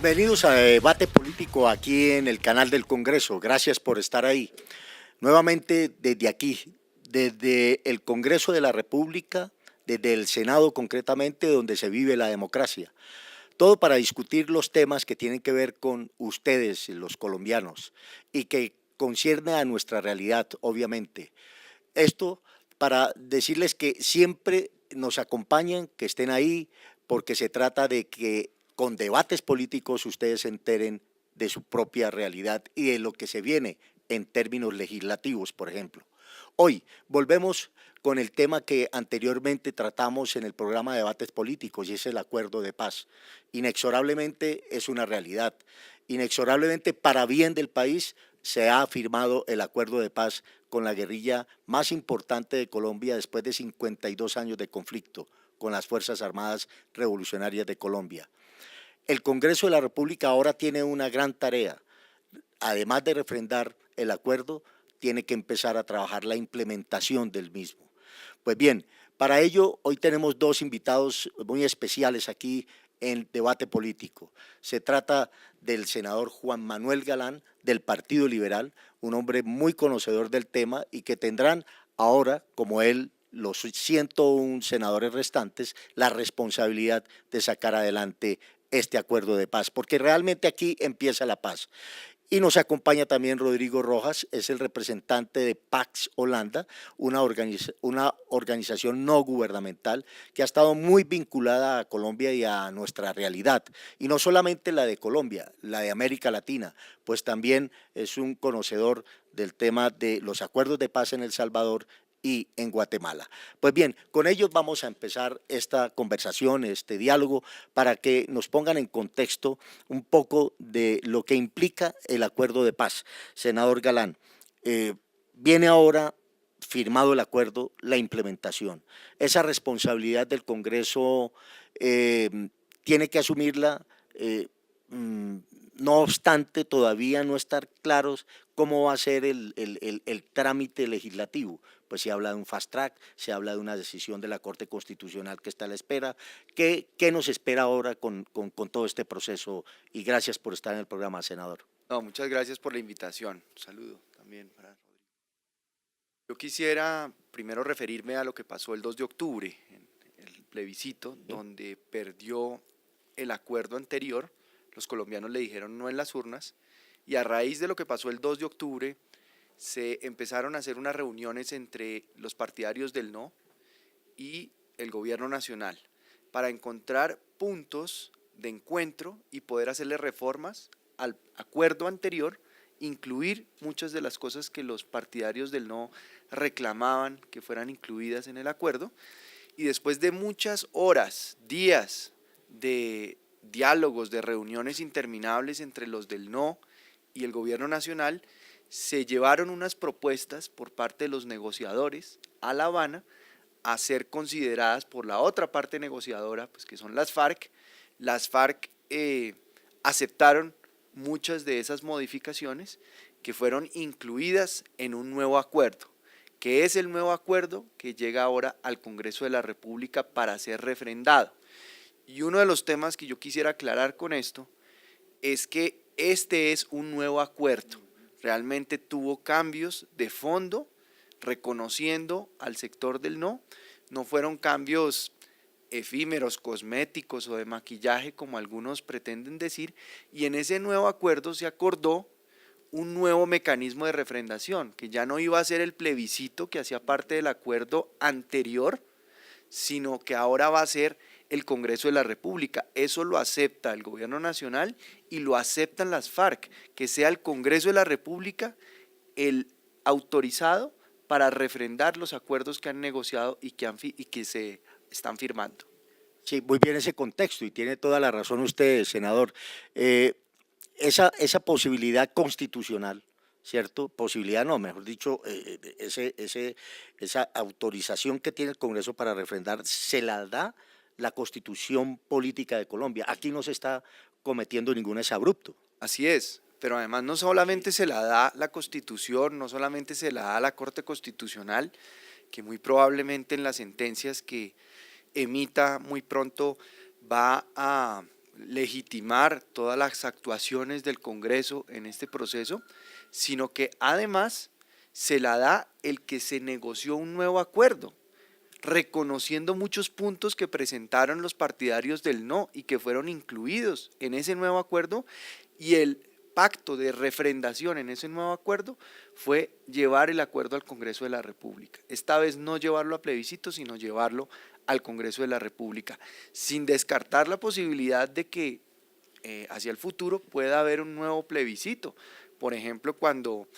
Bienvenidos a Debate Político aquí en el canal del Congreso. Gracias por estar ahí. Nuevamente desde aquí, desde el Congreso de la República, desde el Senado concretamente, donde se vive la democracia. Todo para discutir los temas que tienen que ver con ustedes, los colombianos, y que concierne a nuestra realidad, obviamente. Esto para decirles que siempre nos acompañen, que estén ahí, porque se trata de que con debates políticos ustedes se enteren de su propia realidad y de lo que se viene en términos legislativos, por ejemplo. Hoy volvemos con el tema que anteriormente tratamos en el programa de debates políticos y es el acuerdo de paz. Inexorablemente es una realidad. Inexorablemente para bien del país se ha firmado el acuerdo de paz con la guerrilla más importante de Colombia después de 52 años de conflicto con las Fuerzas Armadas Revolucionarias de Colombia. El Congreso de la República ahora tiene una gran tarea. Además de refrendar el acuerdo, tiene que empezar a trabajar la implementación del mismo. Pues bien, para ello hoy tenemos dos invitados muy especiales aquí en debate político. Se trata del senador Juan Manuel Galán del Partido Liberal, un hombre muy conocedor del tema y que tendrán ahora, como él, los 101 senadores restantes, la responsabilidad de sacar adelante este acuerdo de paz, porque realmente aquí empieza la paz. Y nos acompaña también Rodrigo Rojas, es el representante de Pax Holanda, una organización no gubernamental que ha estado muy vinculada a Colombia y a nuestra realidad. Y no solamente la de Colombia, la de América Latina, pues también es un conocedor del tema de los acuerdos de paz en El Salvador y en Guatemala. Pues bien, con ellos vamos a empezar esta conversación, este diálogo, para que nos pongan en contexto un poco de lo que implica el acuerdo de paz. Senador Galán, viene ahora firmado el acuerdo, la implementación. Esa responsabilidad del Congreso tiene que asumirla, no obstante todavía no estar claros cómo va a ser el trámite legislativo. Pues se habla de un fast track, se habla de una decisión de la Corte Constitucional que está a la espera. ¿Qué nos espera ahora con todo este proceso? Y gracias por estar en el programa, senador. No, muchas gracias por la invitación. Un saludo también para Rodrigo. Yo quisiera primero referirme a lo que pasó el 2 de octubre, en el plebiscito, donde perdió el acuerdo anterior. Los colombianos le dijeron no en las urnas, y a raíz de lo que pasó el 2 de octubre, se empezaron a hacer unas reuniones entre los partidarios del no y el gobierno nacional para encontrar puntos de encuentro y poder hacerle reformas al acuerdo anterior, incluir muchas de las cosas que los partidarios del no reclamaban que fueran incluidas en el acuerdo. Y después de muchas horas, días de diálogos, de reuniones interminables entre los del no y el gobierno nacional, se llevaron unas propuestas por parte de los negociadores a La Habana a ser consideradas por la otra parte negociadora, pues que son las FARC. Las FARC aceptaron muchas de esas modificaciones que fueron incluidas en un nuevo acuerdo, que es el nuevo acuerdo que llega ahora al Congreso de la República para ser refrendado. Y uno de los temas que yo quisiera aclarar con esto es que este es un nuevo acuerdo, realmente tuvo cambios de fondo, reconociendo al sector del no fueron cambios efímeros, cosméticos o de maquillaje como algunos pretenden decir, y en ese nuevo acuerdo se acordó un nuevo mecanismo de refrendación, que ya no iba a ser el plebiscito que hacía parte del acuerdo anterior, sino que ahora va a ser el Congreso de la República. Eso lo acepta el gobierno nacional y lo aceptan las FARC, que sea el Congreso de la República el autorizado para refrendar los acuerdos que han negociado y que se están firmando. Sí, muy bien ese contexto y tiene toda la razón usted, senador. Esa posibilidad constitucional, ¿cierto? Posibilidad no, mejor dicho, esa autorización que tiene el Congreso para refrendar se la da la Constitución Política de Colombia. Aquí no se está cometiendo ningún exabrupto. Así es, pero además no solamente se la da la Constitución, no solamente se la da la Corte Constitucional, que muy probablemente en las sentencias que emita muy pronto va a legitimar todas las actuaciones del Congreso en este proceso, sino que además se la da el que se negoció un nuevo acuerdo, reconociendo muchos puntos que presentaron los partidarios del no y que fueron incluidos en ese nuevo acuerdo, y el pacto de refrendación en ese nuevo acuerdo fue llevar el acuerdo al Congreso de la República. Esta vez no llevarlo a plebiscito, sino llevarlo al Congreso de la República, sin descartar la posibilidad de que hacia el futuro pueda haber un nuevo plebiscito. Por ejemplo, cuando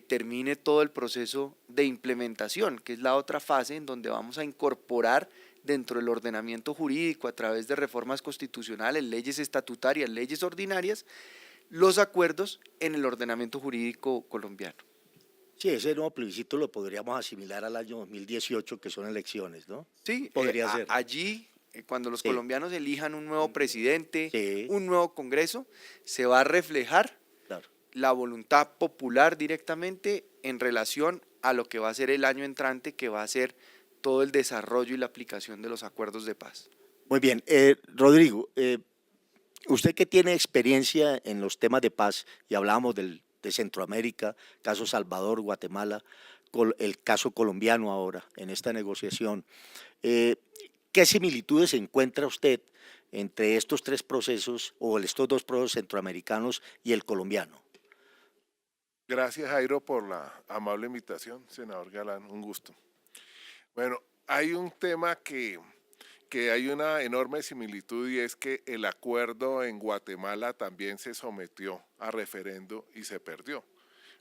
termine todo el proceso de implementación, que es la otra fase en donde vamos a incorporar dentro del ordenamiento jurídico a través de reformas constitucionales, leyes estatutarias, leyes ordinarias, los acuerdos en el ordenamiento jurídico colombiano. Sí, ese nuevo plebiscito lo podríamos asimilar al año 2018, que son elecciones, ¿no? Sí, Podría ser. allí, cuando los Sí. colombianos elijan un nuevo presidente, Sí. un nuevo Congreso, se va a reflejar Claro. la voluntad popular directamente en relación a lo que va a ser el año entrante, que va a ser todo el desarrollo y la aplicación de los acuerdos de paz. Muy bien. Rodrigo, usted que tiene experiencia en los temas de paz, y hablábamos de Centroamérica, caso Salvador, Guatemala, el caso colombiano ahora, en esta negociación, ¿qué similitudes encuentra usted entre estos tres procesos o estos dos procesos centroamericanos y el colombiano? Gracias, Jairo, por la amable invitación, senador Galán, un gusto. Bueno, hay un tema que hay una enorme similitud, y es que el acuerdo en Guatemala también se sometió a referendo y se perdió,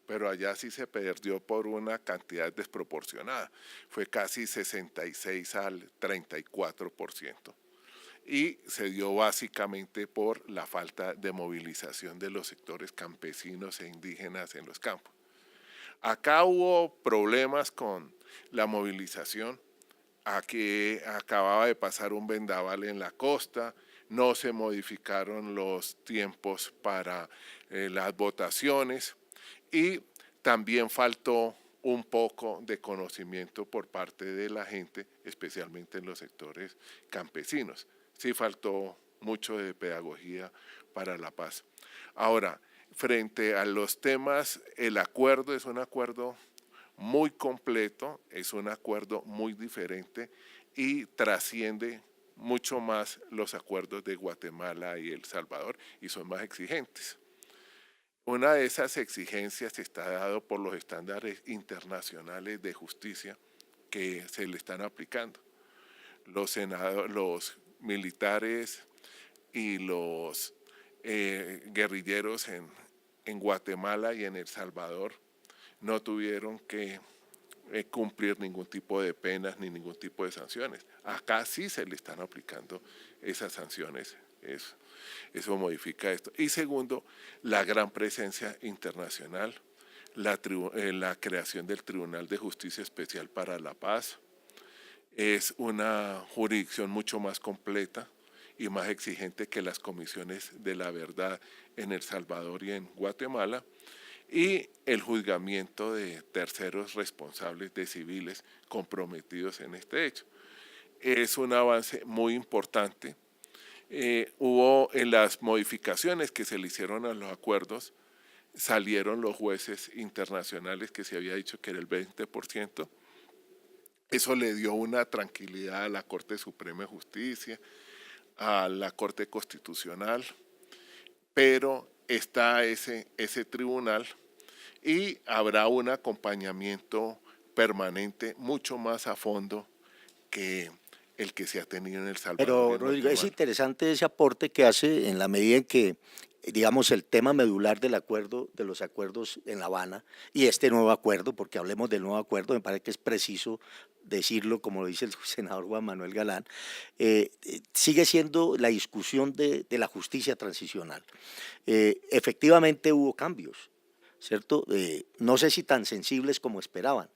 pero allá sí se perdió por una cantidad desproporcionada, fue casi 66 al 34%. Y se dio básicamente por la falta de movilización de los sectores campesinos e indígenas en los campos. Acá hubo problemas con la movilización. Aquí acababa de pasar un vendaval en la costa, no se modificaron los tiempos para las votaciones, y también faltó un poco de conocimiento por parte de la gente, especialmente en los sectores campesinos. Sí faltó mucho de pedagogía para la paz. Ahora, frente a los temas, el acuerdo es un acuerdo muy completo, es un acuerdo muy diferente y trasciende mucho más los acuerdos de Guatemala y El Salvador, y son más exigentes. Una de esas exigencias está dado por los estándares internacionales de justicia que se le están aplicando. Los militares y los guerrilleros en Guatemala y en El Salvador no tuvieron que cumplir ningún tipo de penas ni ningún tipo de sanciones. Acá sí se le están aplicando esas sanciones. Eso modifica esto. Y segundo, la gran presencia internacional, la creación del Tribunal de Justicia Especial para la Paz. Es una jurisdicción mucho más completa y más exigente que las comisiones de la verdad en El Salvador y en Guatemala, y el juzgamiento de terceros responsables de civiles comprometidos en este hecho. Es un avance muy importante. Hubo en las modificaciones que se le hicieron a los acuerdos, salieron los jueces internacionales que se había dicho que era el 20%. Eso le dio una tranquilidad a la Corte Suprema de Justicia, a la Corte Constitucional, pero está ese tribunal y habrá un acompañamiento permanente mucho más a fondo que el que se ha tenido en El Salvador. Pero, Rodrigo, es interesante ese aporte que hace en la medida en que, digamos, el tema medular del acuerdo, de los acuerdos en La Habana y este nuevo acuerdo, porque hablemos del nuevo acuerdo, me parece que es preciso decirlo, como lo dice el senador Juan Manuel Galán, sigue siendo la discusión de la justicia transicional. Efectivamente hubo cambios, ¿cierto? No sé si tan sensibles como esperaban,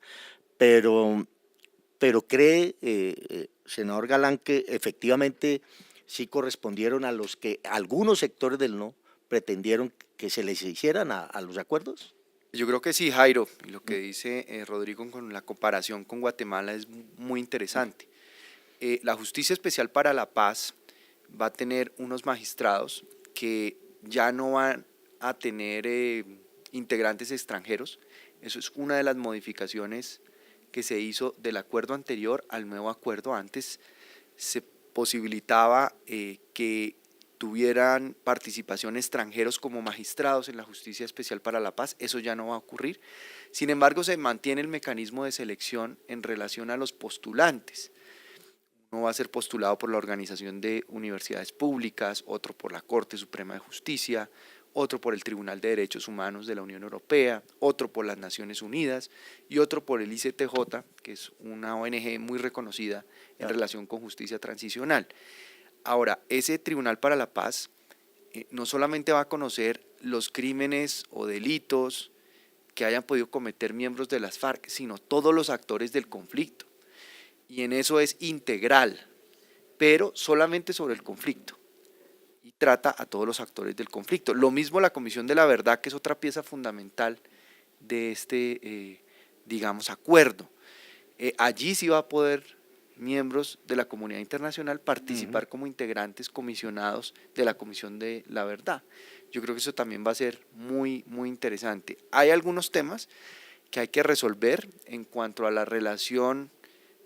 pero cree, senador Galán, que efectivamente sí correspondieron a los que algunos sectores del no pretendieron que se les hicieran a los acuerdos. Yo creo que sí, Jairo, y lo que dice Rodrigo con la comparación con Guatemala es muy interesante. La Justicia Especial para la Paz va a tener unos magistrados que ya no van a tener integrantes extranjeros. Eso es una de las modificaciones que se hizo del acuerdo anterior al nuevo acuerdo. Antes se posibilitaba que tuvieran participación extranjeros como magistrados en la Justicia Especial para la Paz. Eso ya no va a ocurrir. Sin embargo, se mantiene el mecanismo de selección en relación a los postulantes. Uno va a ser postulado por la Organización de Universidades Públicas, otro por la Corte Suprema de Justicia, otro por el Tribunal de Derechos Humanos de la Unión Europea, otro por las Naciones Unidas y otro por el ICTJ, que es una ONG muy reconocida en relación con justicia transicional. Ahora, ese Tribunal para la Paz no solamente va a conocer los crímenes o delitos que hayan podido cometer miembros de las FARC, sino todos los actores del conflicto. Y en eso es integral, pero solamente sobre el conflicto. Y trata a todos los actores del conflicto. Lo mismo la Comisión de la Verdad, que es otra pieza fundamental de este, digamos, acuerdo. Allí sí va a poder miembros de la comunidad internacional participar como integrantes comisionados de la Comisión de la Verdad. Yo creo que eso también va a ser muy, muy interesante. Hay algunos temas que hay que resolver en cuanto a la relación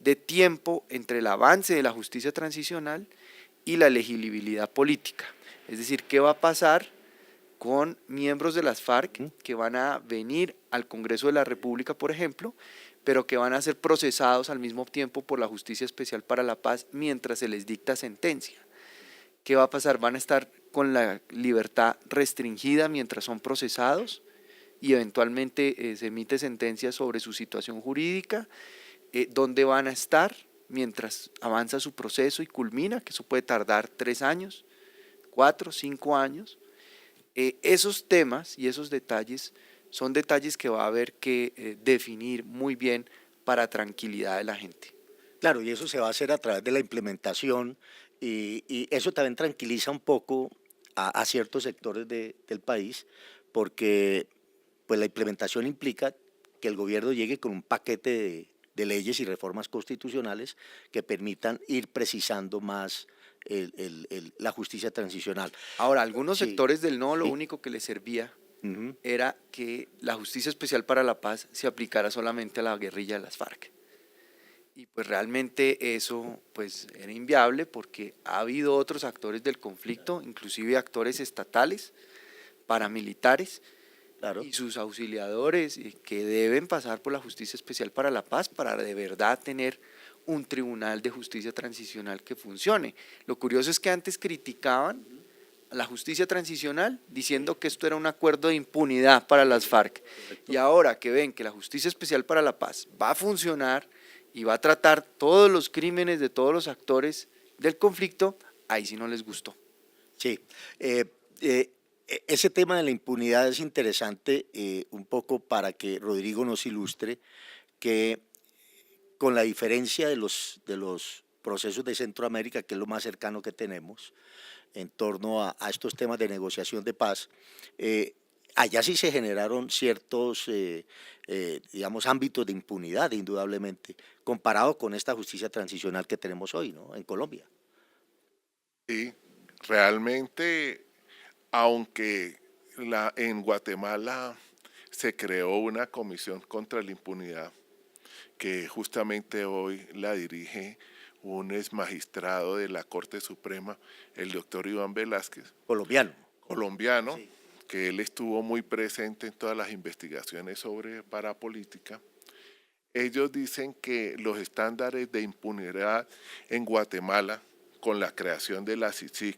de tiempo entre el avance de la justicia transicional y la elegibilidad política. Es decir, ¿qué va a pasar con miembros de las FARC que van a venir al Congreso de la República, por ejemplo, pero que van a ser procesados al mismo tiempo por la Justicia Especial para la Paz mientras se les dicta sentencia? ¿Qué va a pasar? ¿Van a estar con la libertad restringida mientras son procesados y eventualmente se emite sentencia sobre su situación jurídica? ¿Dónde van a estar mientras avanza su proceso y culmina? Que eso puede tardar 3 años, 4, 5 años. Esos temas y esos detalles son detalles que va a haber que definir muy bien para tranquilidad de la gente. Claro, y eso se va a hacer a través de la implementación y eso también tranquiliza un poco a ciertos sectores del país porque pues la implementación implica que el gobierno llegue con un paquete de leyes y reformas constitucionales que permitan ir precisando más la justicia transicional. Ahora, algunos Sí, sectores del no, lo sí. único que les servía era que la Justicia Especial para la Paz se aplicara solamente a la guerrilla de las FARC. Y pues realmente eso pues era inviable porque ha habido otros actores del conflicto, inclusive actores estatales, paramilitares, Claro. y sus auxiliadores que deben pasar por la Justicia Especial para la Paz para de verdad tener un tribunal de justicia transicional que funcione. Lo curioso es que antes criticaban a la justicia transicional diciendo que esto era un acuerdo de impunidad para las FARC. Y ahora que ven que la Justicia Especial para la Paz va a funcionar y va a tratar todos los crímenes de todos los actores del conflicto, ahí sí no les gustó. Sí, ese tema de la impunidad es interesante un poco para que Rodrigo nos ilustre que con la diferencia de los procesos de Centroamérica, que es lo más cercano que tenemos en torno a estos temas de negociación de paz, allá sí se generaron ciertos, digamos, ámbitos de impunidad, indudablemente, comparado con esta justicia transicional que tenemos hoy, ¿no?, en Colombia. Sí, realmente, aunque en Guatemala se creó una comisión contra la impunidad, que justamente hoy la dirige un ex magistrado de la Corte Suprema, el doctor Iván Velázquez, Colombiano. colombiano, Sí. que él estuvo muy presente en todas las investigaciones sobre parapolítica. Ellos dicen que los estándares de impunidad en Guatemala, con la creación de la CICIG,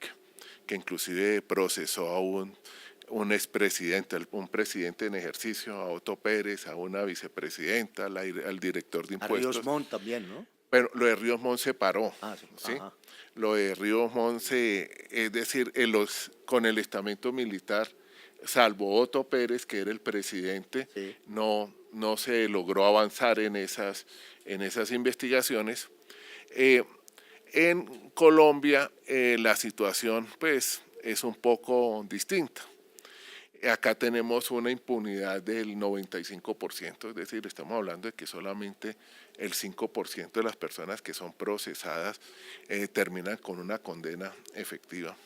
que inclusive procesó a un expresidente, un presidente en ejercicio, a Otto Pérez, a una vicepresidenta, al director de A Ríos impuestos. Montt también, ¿no? Pero lo de Ríos Montt se paró, ¿sí? Ajá. Lo de Ríos Montt, es decir, con el estamento militar, salvo Otto Pérez, que era el presidente, Sí. no se logró avanzar en esas investigaciones. En Colombia la situación pues es un poco distinta. Acá tenemos una impunidad del 95%, es decir, estamos hablando de que solamente el 5% de las personas que son procesadas terminan con una condena efectiva.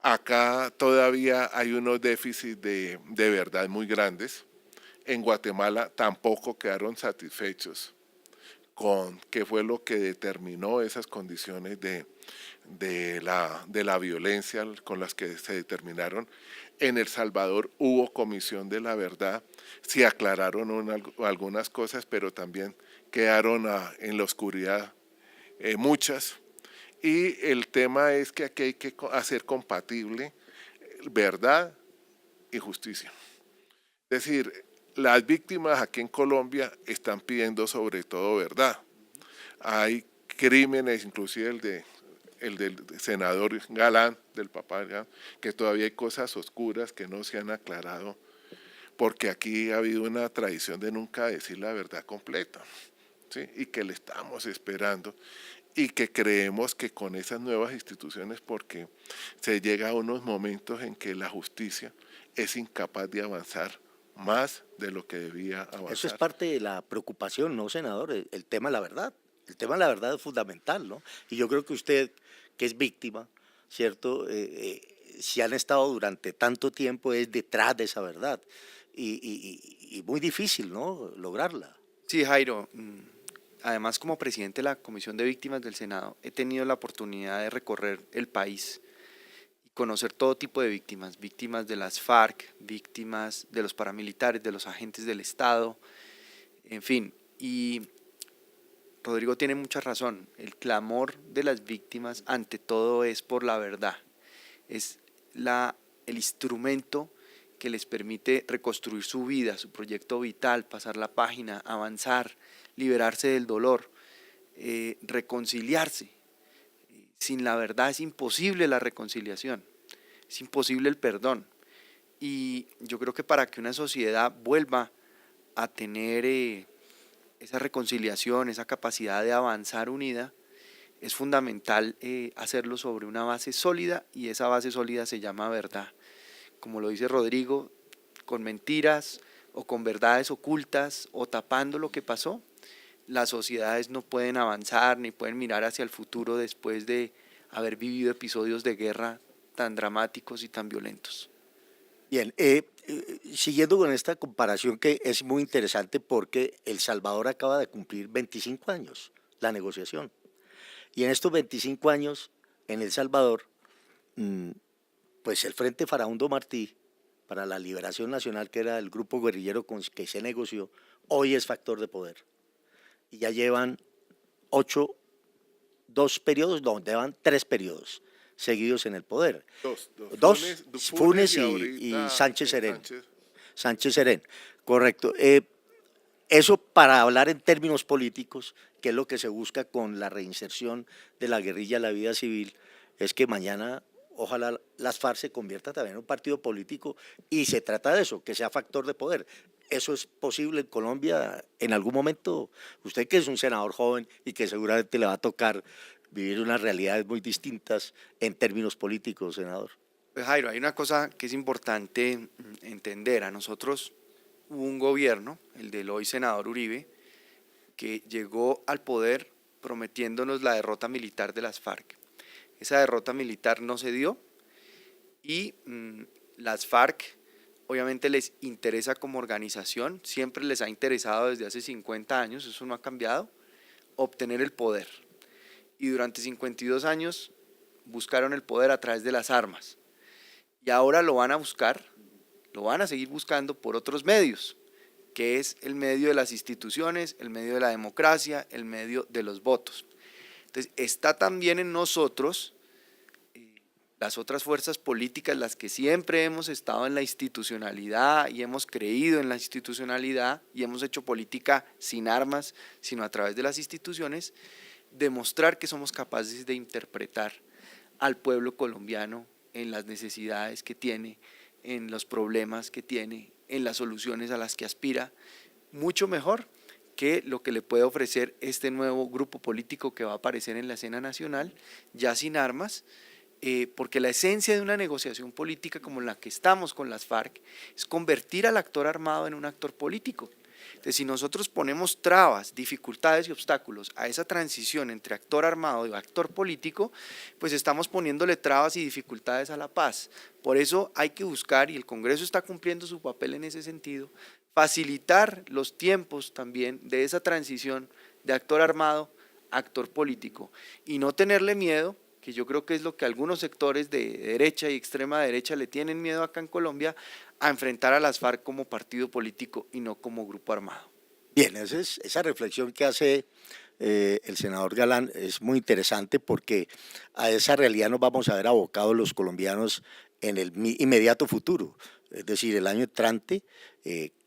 Acá todavía hay unos déficits de verdad muy grandes. En Guatemala tampoco quedaron satisfechos con qué fue lo que determinó esas condiciones de la violencia con las que se determinaron. En El Salvador hubo comisión de la verdad, se aclararon algunas cosas, pero también quedaron en la oscuridad muchas. Y el tema es que aquí hay que hacer compatible verdad y justicia. Es decir, las víctimas aquí en Colombia están pidiendo sobre todo verdad. Hay crímenes, inclusive el del senador Galán, del papá Galán, que todavía hay cosas oscuras que no se han aclarado, porque aquí ha habido una tradición de nunca decir la verdad completa, ¿sí? Y que le estamos esperando y que creemos que con esas nuevas instituciones, porque se llega a unos momentos en que la justicia es incapaz de avanzar más de lo que debía avanzar. Eso es parte de la preocupación, ¿no, senador? El tema de la verdad. El tema de la verdad es fundamental, ¿no? Y yo creo que usted, que es víctima, ¿cierto? Si han estado durante tanto tiempo, es detrás de esa verdad. Y muy difícil, ¿no? Lograrla. Sí, Jairo. Además, como presidente de la Comisión de Víctimas del Senado, he tenido la oportunidad de recorrer el país y conocer todo tipo de víctimas, víctimas de las FARC, víctimas de los paramilitares, de los agentes del Estado, en fin. Y Rodrigo tiene mucha razón, el clamor de las víctimas ante todo es por la verdad, es el instrumento que les permite reconstruir su vida, su proyecto vital, pasar la página, avanzar, liberarse del dolor, reconciliarse. Sin la verdad es imposible la reconciliación, es imposible el perdón. Y yo creo que para que una sociedad vuelva a tener esa reconciliación, esa capacidad de avanzar unida, es fundamental hacerlo sobre una base sólida, y esa base sólida se llama verdad. Como lo dice Rodrigo, con mentiras o con verdades ocultas o tapando lo que pasó, las sociedades no pueden avanzar ni pueden mirar hacia el futuro después de haber vivido episodios de guerra tan dramáticos y tan violentos. Bien, siguiendo con esta comparación que es muy interesante porque El Salvador acaba de cumplir 25 años, la negociación. Y en estos 25 años, en El Salvador, pues el Frente Farabundo Martí para la Liberación Nacional, que era el grupo guerrillero con que se negoció, hoy es factor de poder. Y ya llevan 2 periodos, donde llevan 3 periodos seguidos en el poder. Dos, Funes y Sánchez Serén. Sánchez Serén, correcto. Eso para hablar en términos políticos, que es lo que se busca con la reinserción de la guerrilla a la vida civil, es que mañana ojalá las FARC se convierta también en un partido político, y se trata de eso, que sea factor de poder. ¿Eso es posible en Colombia en algún momento? Usted, que es un senador joven y que seguramente le va a tocar vivir unas realidades muy distintas en términos políticos, senador. Pues Jairo, hay una cosa que es importante entender. A nosotros hubo un gobierno, el del hoy senador Uribe, que llegó al poder prometiéndonos la derrota militar de las FARC. Esa derrota militar no se dio y las FARC obviamente les interesa como organización, siempre les ha interesado desde hace 50 años, eso no ha cambiado, obtener el poder. Y durante 52 años buscaron el poder a través de las armas. Y ahora lo van a buscar, lo van a seguir buscando por otros medios, que es el medio de las instituciones, el medio de la democracia, el medio de los votos. Entonces, está también en nosotros, las otras fuerzas políticas, las que siempre hemos estado en la institucionalidad y hemos creído en la institucionalidad y hemos hecho política sin armas, sino a través de las instituciones, demostrar que somos capaces de interpretar al pueblo colombiano en las necesidades que tiene, en los problemas que tiene, en las soluciones a las que aspira, mucho mejor que lo que le puede ofrecer este nuevo grupo político que va a aparecer en la escena nacional, ya sin armas, porque la esencia de una negociación política como la que estamos con las FARC es convertir al actor armado en un actor político. Entonces, si nosotros ponemos trabas, dificultades y obstáculos a esa transición entre actor armado y actor político, pues estamos poniéndole trabas y dificultades a la paz. Por eso hay que buscar, y el Congreso está cumpliendo su papel en ese sentido, facilitar los tiempos también de esa transición de actor armado a actor político y no tenerle miedo, que yo creo que es lo que algunos sectores de derecha y extrema derecha le tienen miedo acá en Colombia, a enfrentar a las FARC como partido político y no como grupo armado. Bien, esa reflexión que hace el senador Galán es muy interesante porque a esa realidad nos vamos a ver abocados los colombianos en el inmediato futuro, es decir, el año entrante,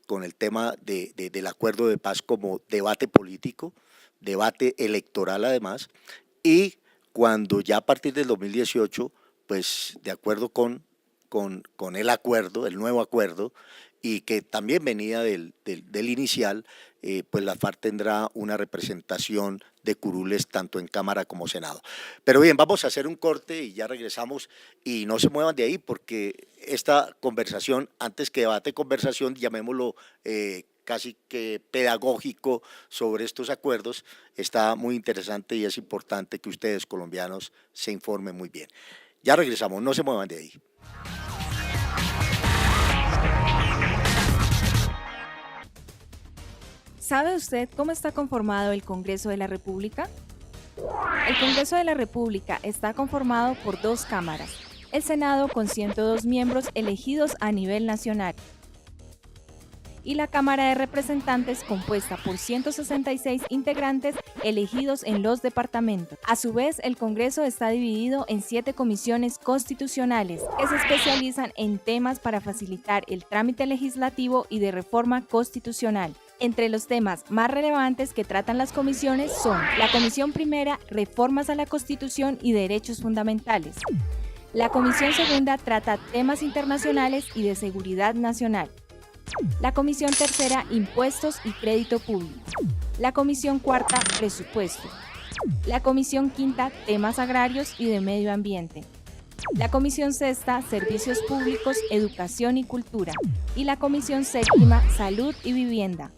con el tema del acuerdo de paz como debate político, debate electoral además, y cuando ya a partir del 2018, pues de acuerdo con el acuerdo, el nuevo acuerdo, y que también venía del inicial, pues la FARC tendrá una representación de curules tanto en Cámara como Senado. Pero bien, vamos a hacer un corte y ya regresamos, y no se muevan de ahí porque esta conversación, antes que debate, conversación, llamémoslo casi que pedagógico sobre estos acuerdos, está muy interesante y es importante que ustedes colombianos se informen muy bien. Ya regresamos, no se muevan de ahí. ¿Sabe usted cómo está conformado el Congreso de la República? El Congreso de la República está conformado por 2 cámaras, el Senado con 102 miembros elegidos a nivel nacional y la Cámara de Representantes compuesta por 166 integrantes elegidos en los departamentos. A su vez, el Congreso está dividido en 7 comisiones constitucionales que se especializan en temas para facilitar el trámite legislativo y de reforma constitucional. Entre los temas más relevantes que tratan las comisiones son la Comisión Primera, Reformas a la Constitución y Derechos Fundamentales. La Comisión Segunda trata temas internacionales y de seguridad nacional. La Comisión Tercera, Impuestos y Crédito Público. La Comisión Cuarta, Presupuesto. La Comisión Quinta, Temas Agrarios y de Medio Ambiente. La Comisión Sexta, Servicios Públicos, Educación y Cultura. Y la Comisión Séptima, Salud y Vivienda.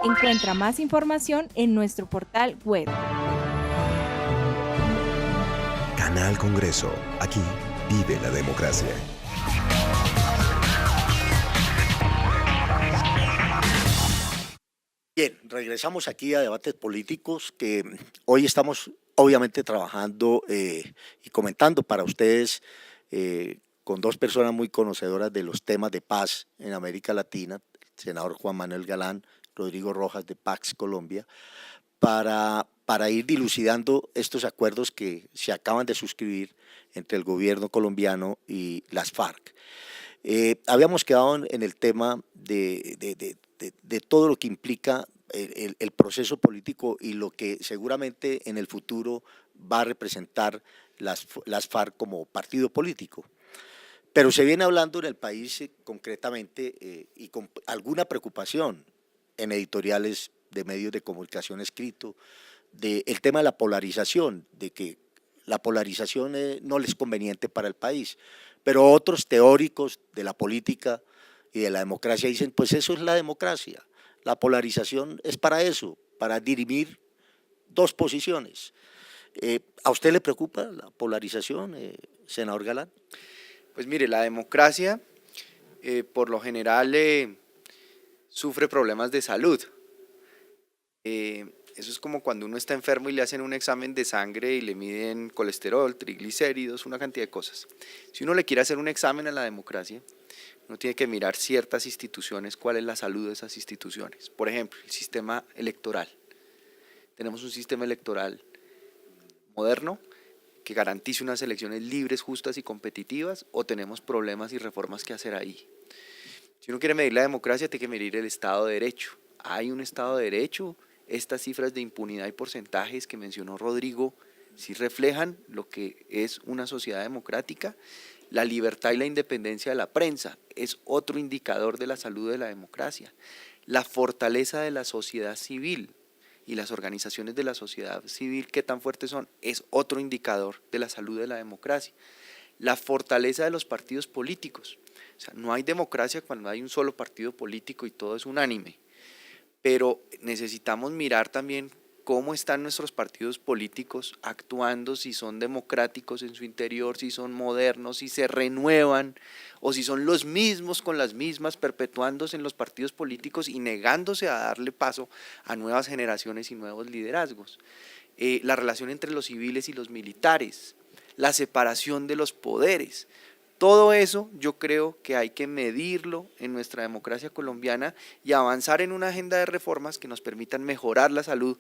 Encuentra más información en nuestro portal web. Canal Congreso. Aquí vive la democracia. Bien, regresamos aquí a debates políticos que hoy estamos obviamente trabajando y comentando para ustedes con 2 personas muy conocedoras de los temas de paz en América Latina, el senador Juan Manuel Galán, Rodrigo Rojas de Pax Colombia, para ir dilucidando estos acuerdos que se acaban de suscribir entre el gobierno colombiano y las FARC. Habíamos quedado en el tema de todo lo que implica el proceso político y lo que seguramente en el futuro va a representar las FARC como partido político. Pero se viene hablando en el país concretamente y con alguna preocupación en editoriales de medios de comunicación escrito del tema de la polarización, de que la polarización no es conveniente para el país. Pero otros teóricos de la política y de la democracia dicen, pues eso es la democracia, la polarización es para eso, para dirimir 2 posiciones. ¿A usted le preocupa la polarización, senador Galán? Pues mire, la democracia por lo general sufre problemas de salud. Eso es como cuando uno está enfermo y le hacen un examen de sangre y le miden colesterol, triglicéridos, una cantidad de cosas. Si uno le quiere hacer un examen a la democracia, uno tiene que mirar ciertas instituciones, cuál es la salud de esas instituciones. Por ejemplo, el sistema electoral. Tenemos un sistema electoral moderno que garantice unas elecciones libres, justas y competitivas, o tenemos problemas y reformas que hacer ahí. Si uno quiere medir la democracia, tiene que medir el Estado de Derecho. ¿Hay un Estado de Derecho? Estas cifras de impunidad y porcentajes que mencionó Rodrigo, ¿sí reflejan lo que es una sociedad democrática? La libertad y la independencia de la prensa es otro indicador de la salud de la democracia. La fortaleza de la sociedad civil y las organizaciones de la sociedad civil, qué tan fuertes son, es otro indicador de la salud de la democracia. la fortaleza de los partidos políticos. O sea, no hay democracia cuando hay un solo partido político y todo es unánime, pero necesitamos mirar también cómo están nuestros partidos políticos actuando, si son democráticos en su interior, si son modernos, si se renuevan o si son los mismos con las mismas, perpetuándose en los partidos políticos y negándose a darle paso a nuevas generaciones y nuevos liderazgos. La relación entre los civiles y los militares, la separación de los poderes. Todo eso yo creo que hay que medirlo en nuestra democracia colombiana y avanzar en una agenda de reformas que nos permitan mejorar la salud.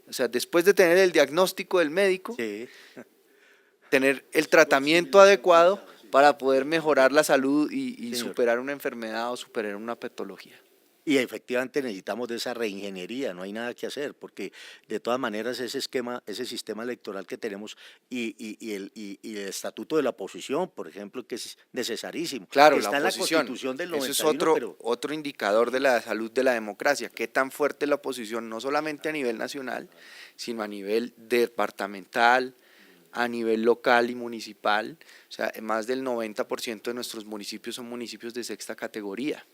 O sea, después de tener el diagnóstico del médico, Sí. tener el tratamiento adecuado para poder mejorar la salud y Señor. superar una enfermedad o superar una patología. Y efectivamente necesitamos de esa reingeniería, no hay nada que hacer, porque de todas maneras ese esquema, ese sistema electoral que tenemos y el estatuto de la oposición, por ejemplo, que es necesarísimo, Claro, que la está en la oposición, Constitución del eso 91, es pero otro indicador de la salud de la democracia, qué tan fuerte es la oposición, no solamente a nivel nacional, sino a nivel departamental, a nivel local y municipal. O sea, más del 90% de nuestros municipios son municipios de sexta categoría,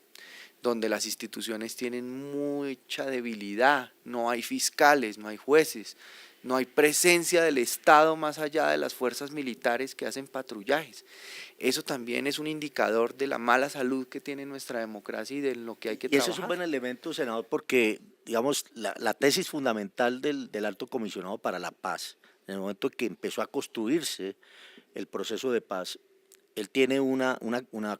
donde las instituciones tienen mucha debilidad, no hay fiscales, no hay jueces, no hay presencia del Estado más allá de las fuerzas militares que hacen patrullajes. Eso también es un indicador de la mala salud que tiene nuestra democracia y de lo que hay que y ese trabajar. es un buen elemento, senador, porque digamos la tesis fundamental del Alto Comisionado para la Paz, en el momento que empezó a construirse el proceso de paz, él tiene una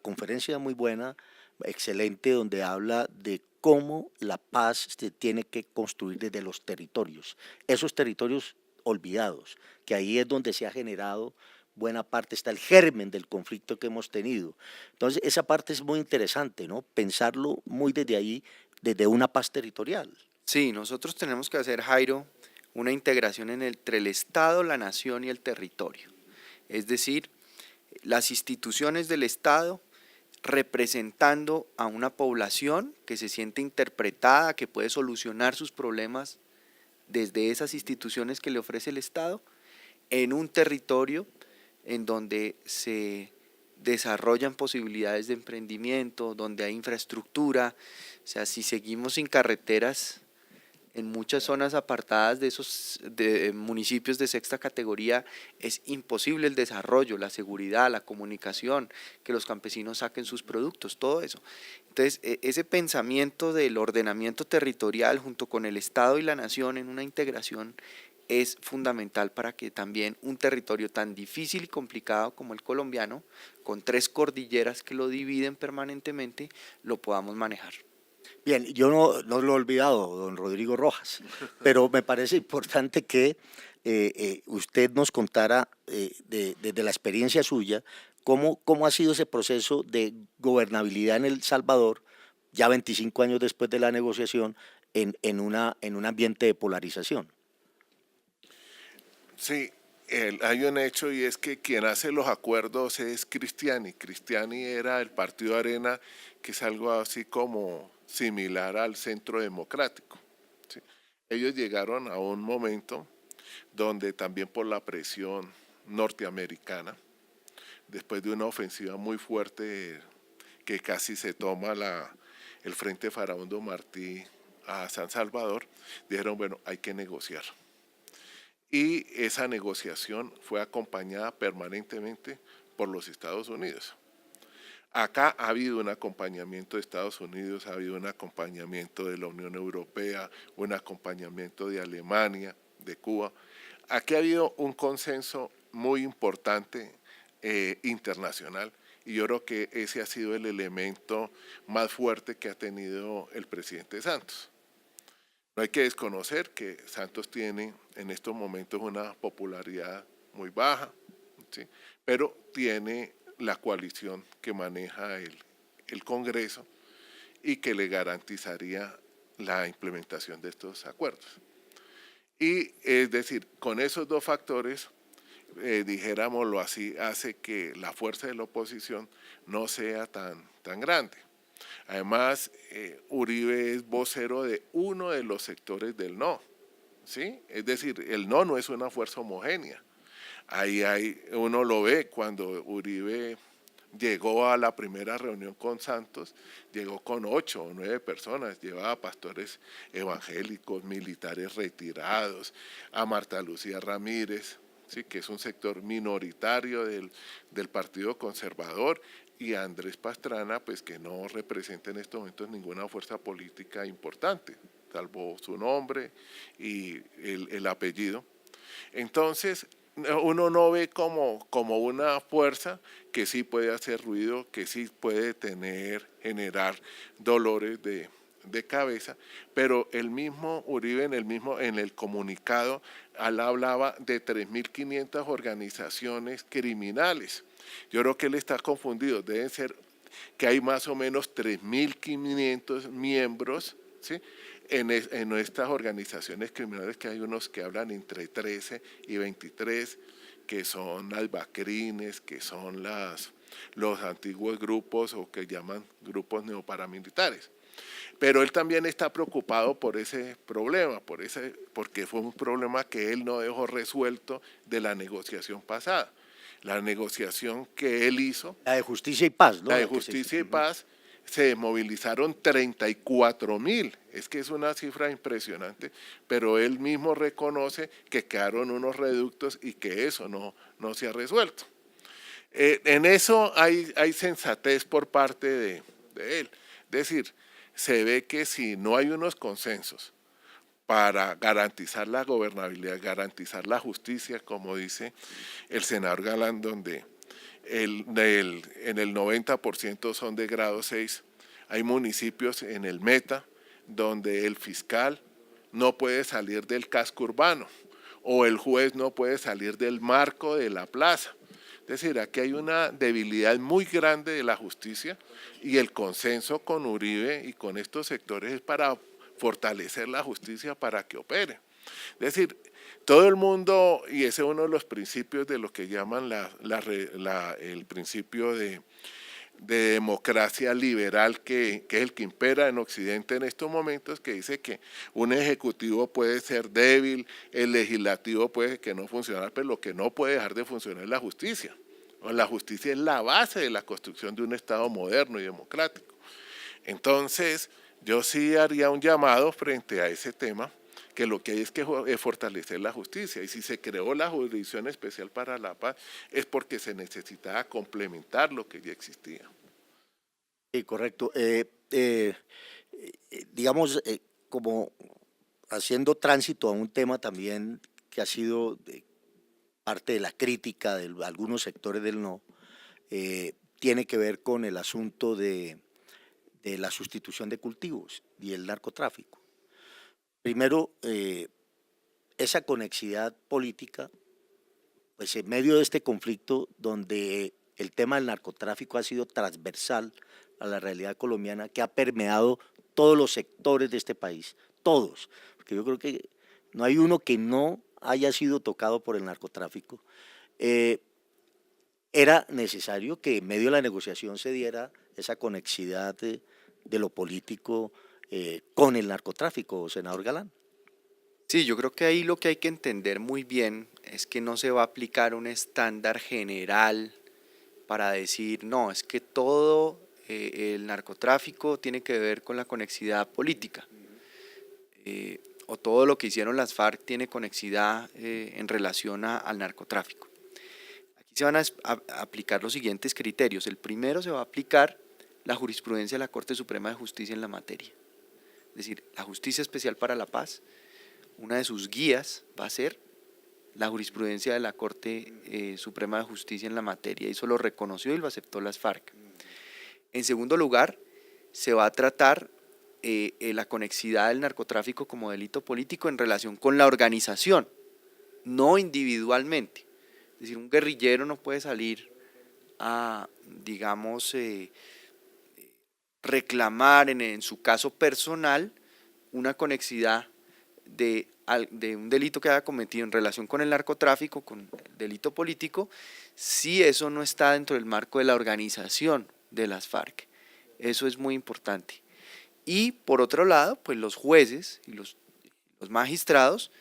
conferencia muy buena, excelente, donde habla de cómo la paz se tiene que construir desde los territorios, esos territorios olvidados, que ahí es donde se ha generado buena parte, está el germen del conflicto que hemos tenido. Entonces, esa parte es muy interesante, ¿no? Pensarlo muy desde ahí, desde una paz territorial. Sí, nosotros tenemos que hacer, Jairo, una integración entre el Estado, la nación y el territorio. Es decir, las instituciones del Estado representando a una población que se siente interpretada, que puede solucionar sus problemas desde esas instituciones que le ofrece el Estado, en un territorio en donde se desarrollan posibilidades de emprendimiento, donde hay infraestructura. O sea, si seguimos sin carreteras en muchas zonas apartadas de esos municipios de sexta categoría, es imposible el desarrollo, la seguridad, la comunicación, que los campesinos saquen sus productos, todo eso. Entonces, ese pensamiento del ordenamiento territorial junto con el Estado y la nación en una integración es fundamental para que también un territorio tan difícil y complicado como el colombiano, con 3 cordilleras que lo dividen permanentemente, lo podamos manejar. Bien, yo no lo he olvidado, don Rodrigo Rojas, pero me parece importante que usted nos contara desde la experiencia suya cómo ha sido ese proceso de gobernabilidad en El Salvador, ya 25 años después de la negociación, en un ambiente de polarización. Sí, hay un hecho y es que quien hace los acuerdos es Cristiani. Cristiani era el partido Arena, que es algo así como similar al Centro Democrático. ¿Sí? Ellos llegaron a un momento donde también por la presión norteamericana, después de una ofensiva muy fuerte que casi se toma el Frente Farabundo Martí a San Salvador, dijeron, bueno, hay que negociar. Y esa negociación fue acompañada permanentemente por los Estados Unidos. Acá ha habido un acompañamiento de Estados Unidos, ha habido un acompañamiento de la Unión Europea, un acompañamiento de Alemania, de Cuba. Aquí ha habido un consenso muy importante internacional y yo creo que ese ha sido el elemento más fuerte que ha tenido el presidente Santos. No hay que desconocer que Santos tiene en estos momentos una popularidad muy baja, ¿sí? Pero tiene la coalición que maneja el Congreso y que le garantizaría la implementación de estos acuerdos. Y es decir, con esos dos factores, dijéramoslo así, hace que la fuerza de la oposición no sea tan grande. Además, Uribe es vocero de uno de los sectores del no, ¿sí? Es decir, el no es una fuerza homogénea. Uno lo ve cuando Uribe llegó a la primera reunión con Santos, llegó con 8 o 9 personas, llevaba pastores evangélicos, militares retirados, a Marta Lucía Ramírez, ¿sí?, que es un sector minoritario del Partido Conservador, y a Andrés Pastrana, pues que no representa en estos momentos ninguna fuerza política importante, salvo su nombre y el apellido. Entonces, uno no ve como una fuerza que sí puede hacer ruido, que sí puede generar dolores de cabeza, pero el mismo Uribe en el comunicado hablaba de 3.500 organizaciones criminales. Yo creo que él está confundido, deben ser que hay más o menos 3.500 miembros, ¿sí?, en estas organizaciones criminales, que hay unos que hablan entre 13 y 23, que son albacrines, que son los antiguos grupos o que llaman grupos neoparamilitares. Pero él también está preocupado por ese problema, porque fue un problema que él no dejó resuelto de la negociación pasada. La negociación que él hizo, La de Justicia y Paz, ¿no? la de Justicia y Paz, se movilizaron 34.000, es que es una cifra impresionante, pero él mismo reconoce que quedaron unos reductos y que eso no se ha resuelto. En eso hay sensatez por parte de él, es decir, se ve que si no hay unos consensos para garantizar la gobernabilidad, garantizar la justicia, como dice el senador Galán, donde en el 90% son de grado 6, hay municipios en el Meta donde el fiscal no puede salir del casco urbano o el juez no puede salir del marco de la plaza. Es decir, aquí hay una debilidad muy grande de la justicia y el consenso con Uribe y con estos sectores es para fortalecer la justicia para que opere. Es decir, todo el mundo, y ese es uno de los principios de lo que llaman el principio de democracia liberal, que es el que impera en Occidente en estos momentos, que dice que un ejecutivo puede ser débil, el legislativo puede que no funcione, pero lo que no puede dejar de funcionar es la justicia. La justicia es la base de la construcción de un Estado moderno y democrático. Entonces, yo sí haría un llamado frente a ese tema, que lo que hay es que fortalecer la justicia, y si se creó la Jurisdicción Especial para la Paz es porque se necesitaba complementar lo que ya existía. Sí, correcto. Digamos, como haciendo tránsito a un tema también que ha sido parte de la crítica de algunos sectores del no, tiene que ver con el asunto de la sustitución de cultivos y el narcotráfico. Primero, esa conexidad política, pues en medio de este conflicto donde el tema del narcotráfico ha sido transversal a la realidad colombiana, que ha permeado todos los sectores de este país, todos, porque yo creo que no hay uno que no haya sido tocado por el narcotráfico. Era necesario que en medio de la negociación se diera esa conexidad de lo político con el narcotráfico, senador Galán. Sí, yo creo que ahí lo que hay que entender muy bien es que no se va a aplicar un estándar general para decir, no, es que todo el narcotráfico tiene que ver con la conexidad política, o todo lo que hicieron las FARC tiene conexidad en relación al narcotráfico. Aquí se van a aplicar los siguientes criterios. El primero, se va a aplicar la jurisprudencia de la Corte Suprema de Justicia en la materia. Es decir, la Justicia Especial para la Paz, una de sus guías va a ser la jurisprudencia de la Corte Suprema de Justicia en la materia. Eso lo reconoció y lo aceptó las FARC. En segundo lugar, se va a tratar la conexidad del narcotráfico como delito político en relación con la organización, no individualmente. Es decir, un guerrillero no puede salir a, digamos, reclamar en su caso personal una conexidad de un delito que haya cometido en relación con el narcotráfico, con el delito político, si eso no está dentro del marco de la organización de las FARC. Eso es muy importante. Y por otro lado, pues los jueces y los magistrados,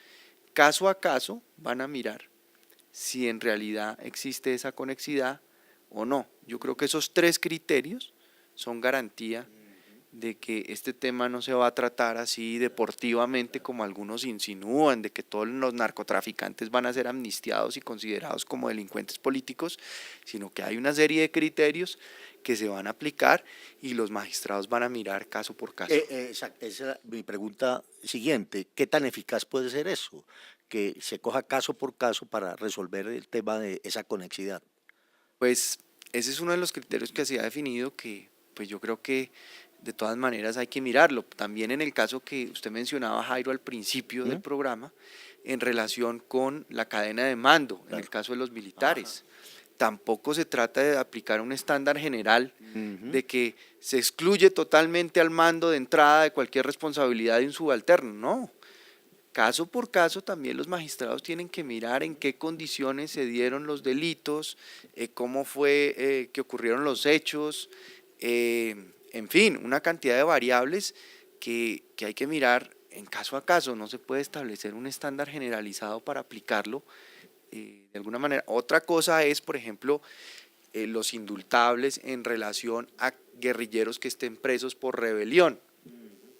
caso a caso, van a mirar si en realidad existe esa conexidad o no. Yo creo que esos 3 criterios son garantía de que este tema no se va a tratar así deportivamente como algunos insinúan, de que todos los narcotraficantes van a ser amnistiados y considerados como delincuentes políticos, sino que hay una serie de criterios que se van a aplicar y los magistrados van a mirar caso por caso. Exacto, esa es mi pregunta siguiente. ¿Qué tan eficaz puede ser eso? Que se coja caso por caso para resolver el tema de esa conexidad. Pues ese es uno de los criterios que se ha definido que pues yo creo que de todas maneras hay que mirarlo. También en el caso que usted mencionaba, Jairo, al principio del programa, en relación con la cadena de mando, en el caso de los militares. Tampoco se trata de aplicar un estándar general de que se excluye totalmente al mando de entrada de cualquier responsabilidad de un subalterno, no. Caso por caso también los magistrados tienen que mirar en qué condiciones se dieron los delitos, cómo fue que ocurrieron los hechos, en fin, una cantidad de variables que hay que mirar en caso a caso. No se puede establecer un estándar generalizado para aplicarlo de alguna manera. Otra cosa es, por ejemplo, los indultables en relación a guerrilleros que estén presos por rebelión,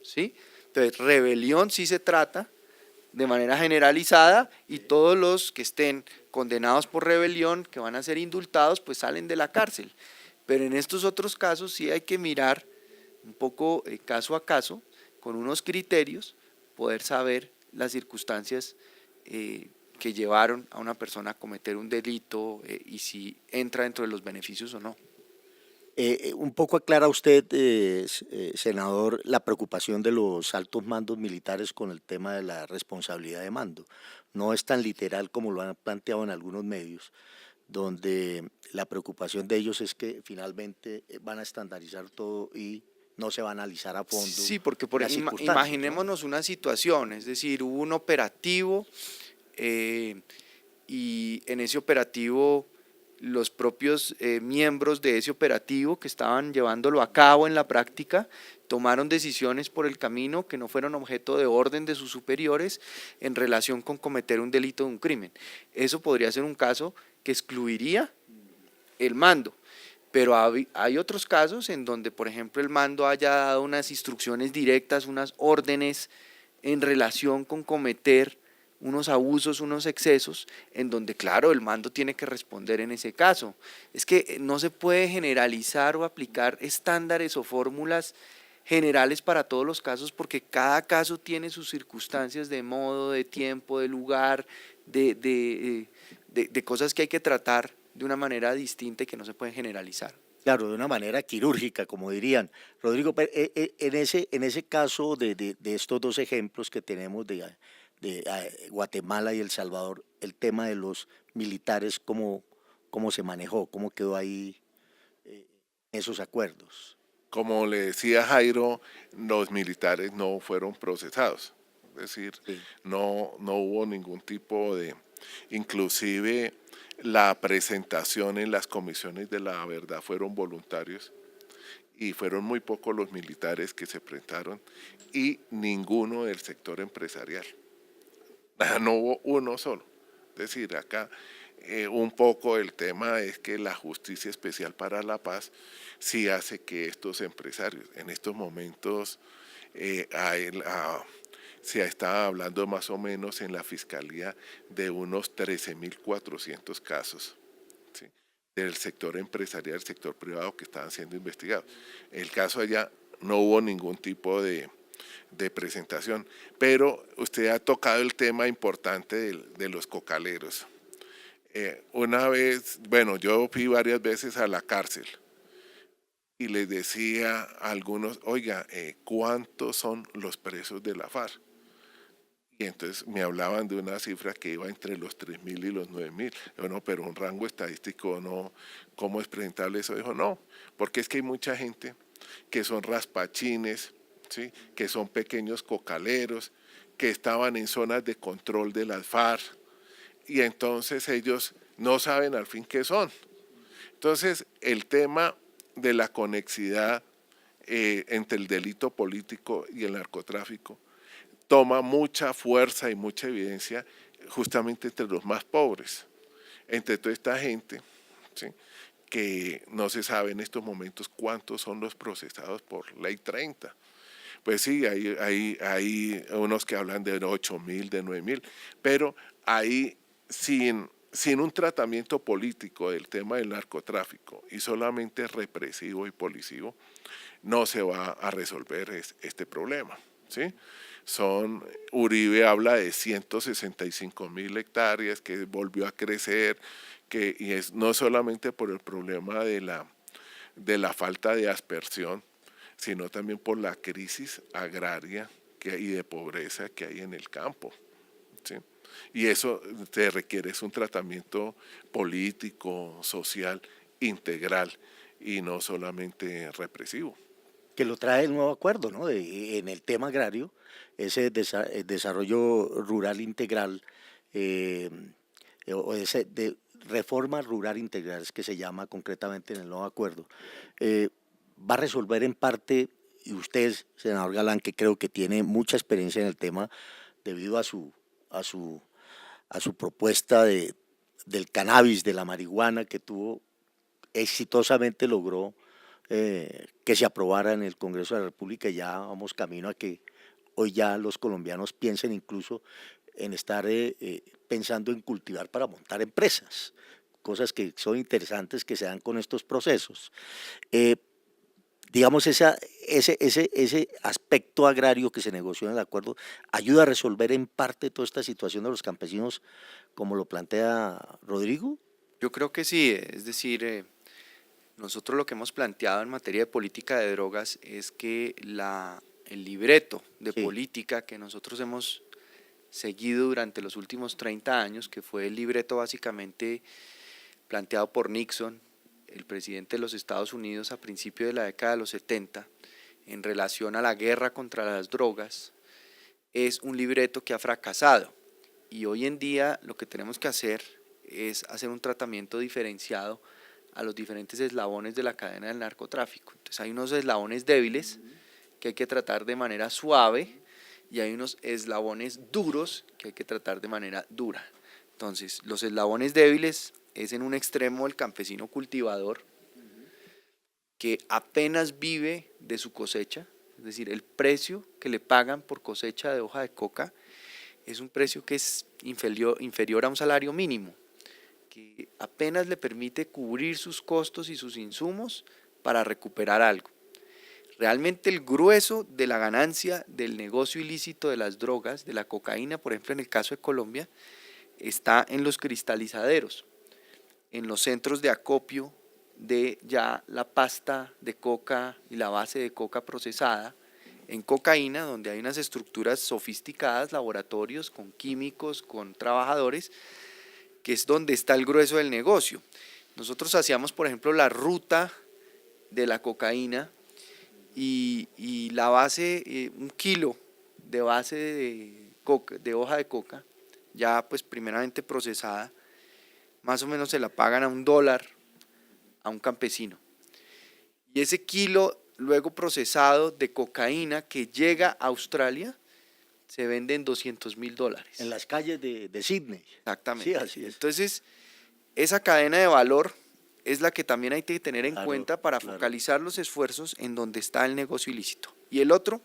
¿sí? Entonces, rebelión sí se trata de manera generalizada y todos los que estén condenados por rebelión, que van a ser indultados, pues salen de la cárcel. Pero en estos otros casos sí hay que mirar un poco caso a caso, con unos criterios, poder saber las circunstancias que llevaron a una persona a cometer un delito y si entra dentro de los beneficios o no. Un poco aclara usted, senador, la preocupación de los altos mandos militares con el tema de la responsabilidad de mando. No es tan literal como lo han planteado en algunos medios, donde la preocupación de ellos es que finalmente van a estandarizar todo y no se va a analizar a fondo. Sí, porque imaginémonos, ¿no? Una situación, es decir, hubo un operativo y en ese operativo los propios miembros de ese operativo que estaban llevándolo a cabo en la práctica tomaron decisiones por el camino que no fueron objeto de orden de sus superiores en relación con cometer un delito o un crimen. Eso podría ser un caso que excluiría el mando, pero hay otros casos en donde, por ejemplo, el mando haya dado unas instrucciones directas, unas órdenes en relación con cometer unos abusos, unos excesos, en donde, claro, el mando tiene que responder en ese caso. Es que no se puede generalizar o aplicar estándares o fórmulas generales para todos los casos, porque cada caso tiene sus circunstancias de modo, de tiempo, de lugar, de cosas que hay que tratar de una manera distinta y que no se pueden generalizar. claro, de una manera quirúrgica, como dirían. Rodrigo, pero, en ese caso de estos dos ejemplos que tenemos de Guatemala y El Salvador, el tema de los militares, ¿cómo se manejó? ¿Cómo quedó ahí esos acuerdos? Como le decía Jairo, los militares no fueron procesados, es decir, Sí. no hubo ningún tipo de, inclusive la presentación en las comisiones de la verdad fueron voluntarios y fueron muy pocos los militares que se presentaron y ninguno del sector empresarial. No hubo uno solo. Es decir, acá un poco el tema es que la Justicia Especial para la Paz sí hace que estos empresarios, en estos momentos se está hablando más o menos en la Fiscalía de unos 13.400 casos, ¿sí?, del sector empresarial, del sector privado que estaban siendo investigados. El caso allá no hubo ningún tipo de presentación, pero usted ha tocado el tema importante de los cocaleros. Una vez, bueno, yo fui varias veces a la cárcel y les decía a algunos, oiga, ¿cuántos son los presos de la FARC? Y entonces me hablaban de una cifra que iba entre los 3.000 y los 9.000. Yo, no, pero un rango estadístico, no, ¿cómo es presentable eso? Dijo, no, porque es que hay mucha gente que son raspachines, ¿sí?, que son pequeños cocaleros, que estaban en zonas de control de las FARC, y entonces ellos no saben al fin qué son. Entonces, el tema de la conexidad entre el delito político y el narcotráfico toma mucha fuerza y mucha evidencia justamente entre los más pobres. entre toda esta gente, ¿sí?, que no se sabe en estos momentos cuántos son los procesados por ley 30. Pues sí, hay unos que hablan de 8.000, de 9.000, pero ahí sin un tratamiento político del tema del narcotráfico y solamente represivo y policivo, no se va a resolver este problema, ¿sí? Uribe habla de 165.000 hectáreas que volvió a crecer, y es no solamente por el problema de la falta de aspersión, sino también por la crisis agraria y de pobreza que hay en el campo, ¿sí? Y eso se requiere un tratamiento político, social, integral y no solamente represivo. Que lo trae el nuevo acuerdo, ¿no? En el tema agrario, ese desarrollo rural integral, o ese de reforma rural integral, es que se llama concretamente en el nuevo acuerdo, va a resolver en parte, y usted, senador Galán, que creo que tiene mucha experiencia en el tema, debido a su propuesta del cannabis, de la marihuana que tuvo, exitosamente logró que se aprobara en el Congreso de la República, y ya vamos camino a que hoy ya los colombianos piensen incluso en estar pensando en cultivar para montar empresas, cosas que son interesantes que se dan con estos procesos. Digamos, ese aspecto agrario que se negoció en el acuerdo ayuda a resolver en parte toda esta situación de los campesinos, como lo plantea Rodrigo. Yo creo que sí, es decir, nosotros lo que hemos planteado en materia de política de drogas es que el libreto de política que nosotros hemos seguido durante los últimos 30 años, que fue el libreto básicamente planteado por Nixon, el presidente de los Estados Unidos a principios de la década de los 70, en relación a la guerra contra las drogas, es un libreto que ha fracasado. Y hoy en día lo que tenemos que hacer es hacer un tratamiento diferenciado a los diferentes eslabones de la cadena del narcotráfico. Entonces hay unos eslabones débiles que hay que tratar de manera suave y hay unos eslabones duros que hay que tratar de manera dura. Entonces los eslabones débiles es en un extremo el campesino cultivador que apenas vive de su cosecha, es decir, el precio que le pagan por cosecha de hoja de coca es un precio que es inferior a un salario mínimo, que apenas le permite cubrir sus costos y sus insumos para recuperar algo. Realmente el grueso de la ganancia del negocio ilícito de las drogas, de la cocaína, por ejemplo en el caso de Colombia, está en los cristalizaderos, en los centros de acopio de ya la pasta de coca y la base de coca procesada en cocaína, donde hay unas estructuras sofisticadas, laboratorios con químicos, con trabajadores, que es donde está el grueso del negocio. Nosotros hacíamos, por ejemplo, la ruta de la cocaína y la base, 1 kilo de base de hoja de coca, ya pues primeramente procesada, más o menos se la pagan a $1 a un campesino. Y ese kilo luego procesado de cocaína que llega a Australia se vende en $200.000. En las calles de Sydney. Exactamente. Sí, así es. Entonces, esa cadena de valor es la que también hay que tener en cuenta para focalizar los esfuerzos en donde está el negocio ilícito. Y el otro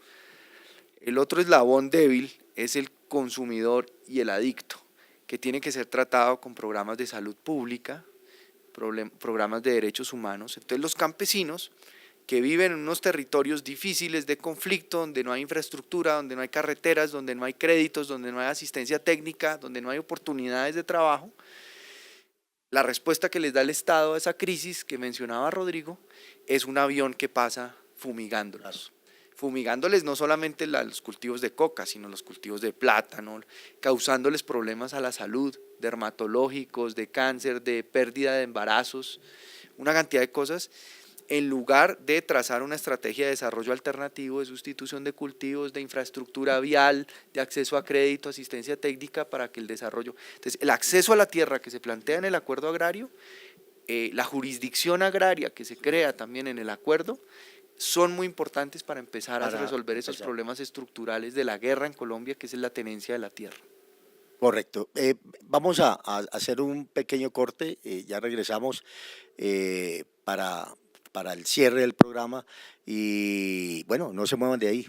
eslabón débil es el consumidor y el adicto, que tiene que ser tratado con programas de salud pública, programas de derechos humanos. Entonces los campesinos que viven en unos territorios difíciles de conflicto, donde no hay infraestructura, donde no hay carreteras, donde no hay créditos, donde no hay asistencia técnica, donde no hay oportunidades de trabajo, la respuesta que les da el Estado a esa crisis que mencionaba Rodrigo es un avión que pasa fumigándolos. Fumigándoles no solamente los cultivos de coca, sino los cultivos de plátano, causándoles problemas a la salud, dermatológicos, de cáncer, de pérdida de embarazos, una cantidad de cosas, en lugar de trazar una estrategia de desarrollo alternativo, de sustitución de cultivos, de infraestructura vial, de acceso a crédito, asistencia técnica para que el desarrollo. Entonces, el acceso a la tierra que se plantea en el acuerdo agrario, la jurisdicción agraria que se crea también en el acuerdo, son muy importantes para empezar a resolver esos problemas estructurales de la guerra en Colombia, que es la tenencia de la tierra. Correcto. Vamos a hacer un pequeño corte, ya regresamos para el cierre del programa y bueno, no se muevan de ahí,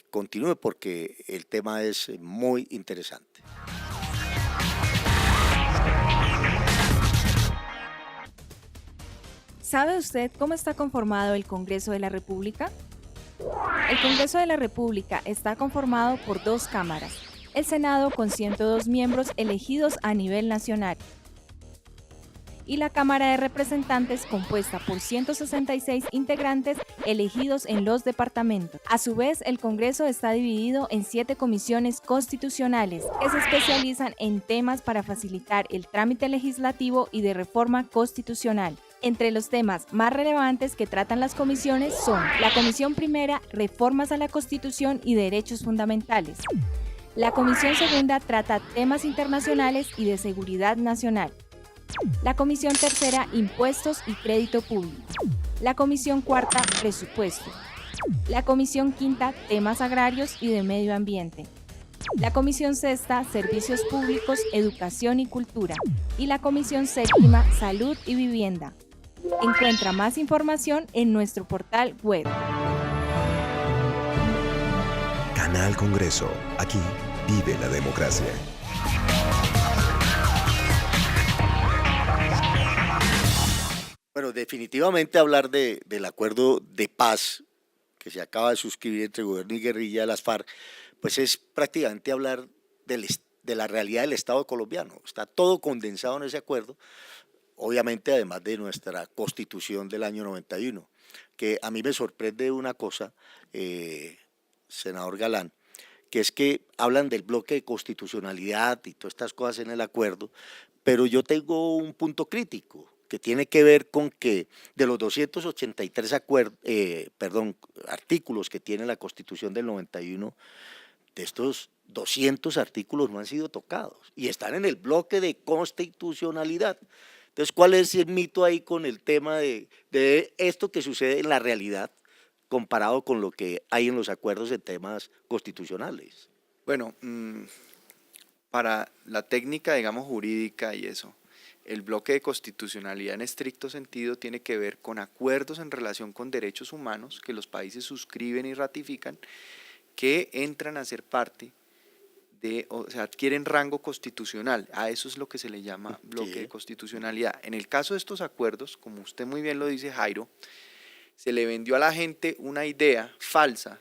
continúe porque el tema es muy interesante. ¿Sabe usted cómo está conformado el Congreso de la República? El Congreso de la República está conformado por dos cámaras, el Senado con 102 miembros elegidos a nivel nacional y la Cámara de Representantes compuesta por 166 integrantes elegidos en los departamentos. A su vez, el Congreso está dividido en 7 comisiones constitucionales que se especializan en temas para facilitar el trámite legislativo y de reforma constitucional. Entre los temas más relevantes que tratan las comisiones son la Comisión Primera, Reformas a la Constitución y Derechos Fundamentales. La Comisión Segunda trata temas internacionales y de seguridad nacional. La Comisión Tercera, Impuestos y Crédito Público. La Comisión Cuarta, Presupuesto. La Comisión Quinta, Temas Agrarios y de Medio Ambiente. La Comisión Sexta, Servicios Públicos, Educación y Cultura. Y la Comisión Séptima, Salud y Vivienda. Encuentra más información en nuestro portal web. Canal Congreso. Aquí vive la democracia. Bueno, definitivamente hablar del acuerdo de paz que se acaba de suscribir entre gobierno y guerrilla de las FARC, pues es prácticamente hablar de la realidad del Estado colombiano. Está todo condensado en ese acuerdo, obviamente además de nuestra Constitución del año 91, que a mí me sorprende una cosa, senador Galán, que es que hablan del bloque de constitucionalidad y todas estas cosas en el acuerdo, pero yo tengo un punto crítico que tiene que ver con que de los 283 artículos que tiene la Constitución del 91, de estos 200 artículos no han sido tocados y están en el bloque de constitucionalidad. Entonces, ¿cuál es el mito ahí con el tema de esto que sucede en la realidad comparado con lo que hay en los acuerdos en temas constitucionales? Bueno, para la técnica, digamos, jurídica y eso, el bloque de constitucionalidad en estricto sentido tiene que ver con acuerdos en relación con derechos humanos que los países suscriben y ratifican, que entran a ser parte de, o sea, adquieren rango constitucional. A eso es lo que se le llama bloque de constitucionalidad. En el caso de estos acuerdos, como usted muy bien lo dice, Jairo, se le vendió a la gente una idea falsa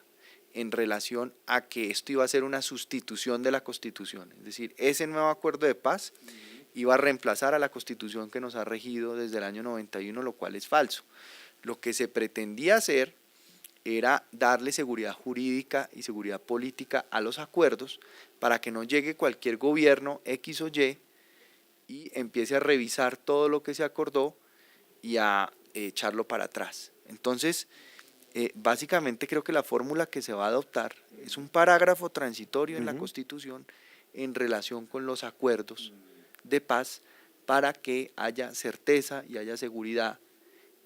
en relación a que esto iba a ser una sustitución de la Constitución. Es decir, ese nuevo acuerdo de paz iba a reemplazar a la Constitución que nos ha regido desde el año 91, lo cual es falso. Lo que se pretendía hacer era darle seguridad jurídica y seguridad política a los acuerdos para que no llegue cualquier gobierno X o Y y empiece a revisar todo lo que se acordó y a echarlo para atrás. Entonces, básicamente creo que la fórmula que se va a adoptar es un parágrafo transitorio en la Constitución en relación con los acuerdos de paz para que haya certeza y haya seguridad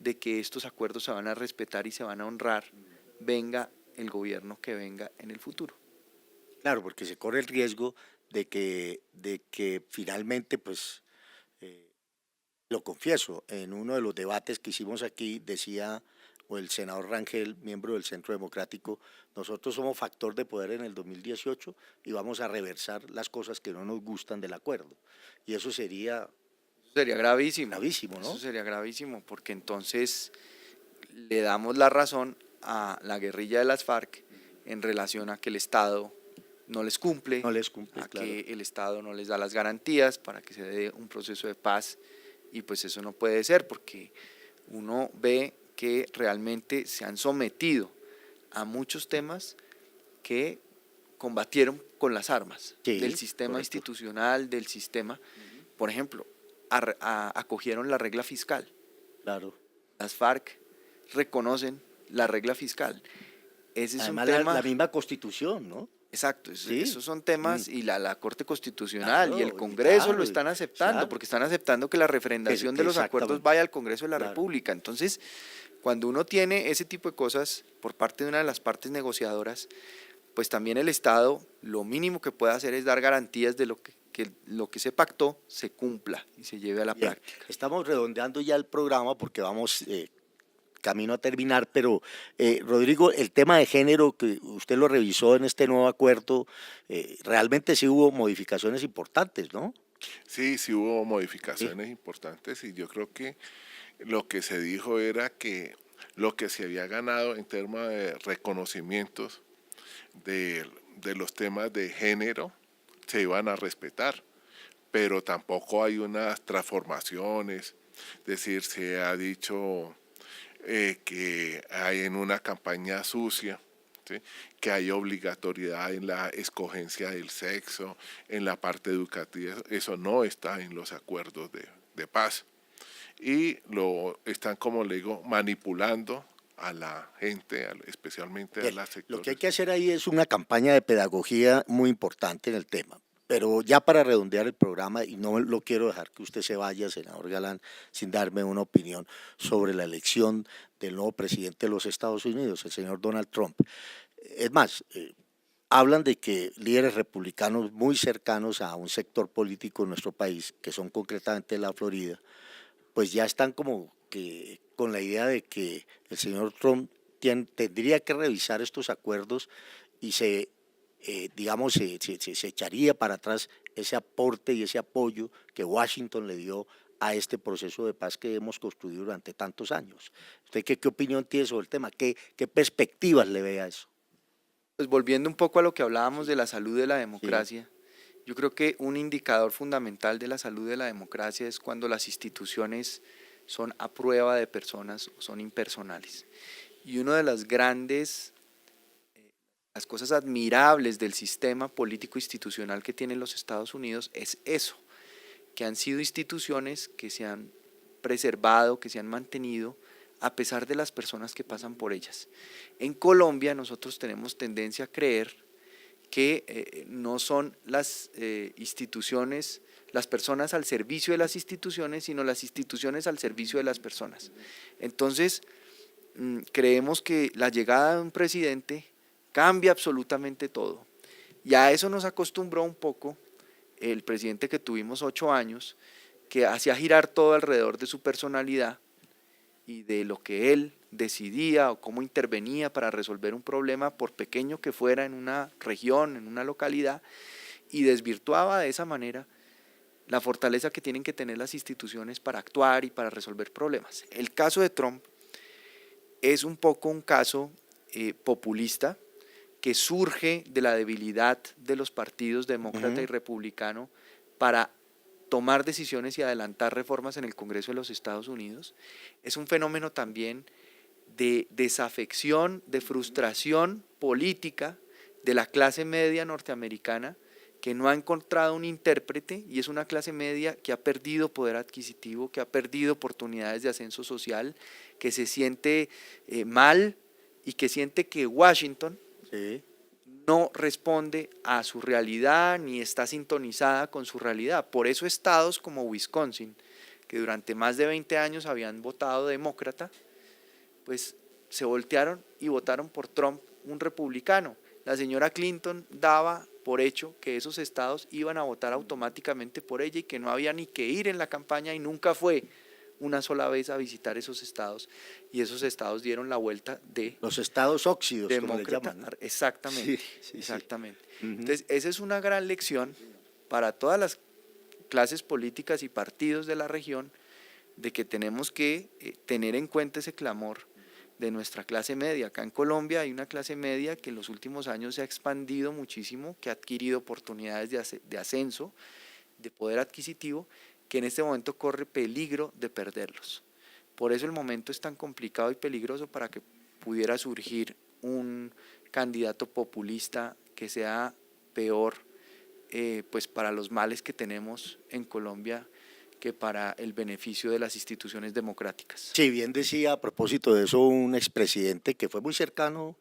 de que estos acuerdos se van a respetar y se van a honrar, venga el gobierno que venga en el futuro. Claro, porque se corre el riesgo de que finalmente, pues, lo confieso, en uno de los debates que hicimos aquí decía, o el senador Rangel, miembro del Centro Democrático, nosotros somos factor de poder en el 2018 y vamos a reversar las cosas que no nos gustan del acuerdo. Y eso sería gravísimo. Gravísimo, ¿no? Eso sería gravísimo, porque entonces le damos la razón a la guerrilla de las FARC en relación a que el Estado no les cumple, claro. Que el Estado no les da las garantías para que se dé un proceso de paz, y pues eso no puede ser, porque uno ve que realmente se han sometido a muchos temas que combatieron con las armas, Sí, del sistema correcto. institucional, del sistema. Por ejemplo, acogieron la regla fiscal. Claro. Las FARC reconocen la regla fiscal. Ese es Además, un tema. la misma Constitución, ¿no? Exacto, Sí. esos son temas, y la Corte Constitucional Claro, y el Congreso claro, lo están aceptando, claro. porque están aceptando que la refrendación de los acuerdos Exactamente. vaya al Congreso de la Claro. República. Entonces, cuando uno tiene ese tipo de cosas por parte de una de las partes negociadoras, pues también el Estado lo mínimo que puede hacer es dar garantías de lo que se pactó se cumpla y se lleve a la Bien, práctica. estamos redondeando ya el programa porque vamos camino a terminar, pero Rodrigo, el tema de género que usted lo revisó en este nuevo acuerdo, realmente sí hubo modificaciones importantes, ¿no? Sí, sí hubo modificaciones importantes y yo creo que lo que se dijo era que lo que se había ganado en temas de reconocimientos de los temas de género se iban a respetar, pero tampoco hay unas transformaciones, es decir, se ha dicho que hay en una campaña sucia, ¿sí? Que hay obligatoriedad en la escogencia del sexo, en la parte educativa, eso no está en los acuerdos de paz. Y lo están, como le digo, manipulando a la gente, especialmente a Bien, las lo sectores. que hay que hacer ahí es una campaña de pedagogía muy importante en el tema. Pero ya para redondear el programa, y no lo quiero dejar que usted se vaya, senador Galán, sin darme una opinión sobre la elección del nuevo presidente de los Estados Unidos, el señor Donald Trump. Es más, hablan de que líderes republicanos muy cercanos a un sector político en nuestro país, que son concretamente la Florida, pues ya están como que con la idea de que el señor Trump tendría que revisar estos acuerdos y digamos, se echaría para atrás ese aporte y ese apoyo que Washington le dio a este proceso de paz que hemos construido durante tantos años. ¿Usted qué opinión tiene sobre el tema? ¿Qué perspectivas le ve a eso? Pues volviendo un poco a lo que hablábamos de la salud de la Sí. democracia, yo creo que un indicador fundamental de la salud de la democracia es cuando las instituciones son a prueba de personas o son impersonales. Y una de las grandes, las cosas admirables del sistema político institucional que tienen los Estados Unidos es eso, que han sido instituciones que se han preservado, que se han mantenido a pesar de las personas que pasan por ellas. En Colombia nosotros tenemos tendencia a creer que no son las instituciones, las personas al servicio de las instituciones, sino las instituciones al servicio de las personas. Entonces, creemos que la llegada de un presidente cambia absolutamente todo. Y a eso nos acostumbró un poco el presidente que tuvimos 8 años, que hacía girar todo alrededor de su personalidad y de lo que él decidía o cómo intervenía para resolver un problema, por pequeño que fuera, en una región, en una localidad, y desvirtuaba de esa manera la fortaleza que tienen que tener las instituciones para actuar y para resolver problemas. El caso de Trump es un poco un caso populista que surge de la debilidad de los partidos demócrata y republicano para tomar decisiones y adelantar reformas en el Congreso de los Estados Unidos. Es un fenómeno también de desafección, de frustración política de la clase media norteamericana que no ha encontrado un intérprete, y es una clase media que ha perdido poder adquisitivo, que ha perdido oportunidades de ascenso social, que se siente mal y que siente que Washington no responde a su realidad ni está sintonizada con su realidad. Por eso estados como Wisconsin, que durante más de 20 años habían votado demócrata, pues se voltearon y votaron por Trump, un republicano. La señora Clinton daba por hecho que esos estados iban a votar automáticamente por ella y que no había ni que ir en la campaña, y nunca fue una sola vez a visitar esos estados, y esos estados dieron la vuelta de Los estados óxidos, como le demócrata. llaman, ¿no? Exactamente, Sí. exactamente. Ujú. Entonces, esa es una gran lección para todas las clases políticas y partidos de la región, de que tenemos que tener en cuenta ese clamor de nuestra clase media. Acá en Colombia hay una clase media que en los últimos años se ha expandido muchísimo, que ha adquirido oportunidades de ascenso, de poder adquisitivo, que en este momento corre peligro de perderlos. Por eso el momento es tan complicado y peligroso para que pudiera surgir un candidato populista que sea peor pues para los males que tenemos en Colombia que para el beneficio de las instituciones democráticas. Sí, bien decía a propósito de eso un expresidente que fue muy cercano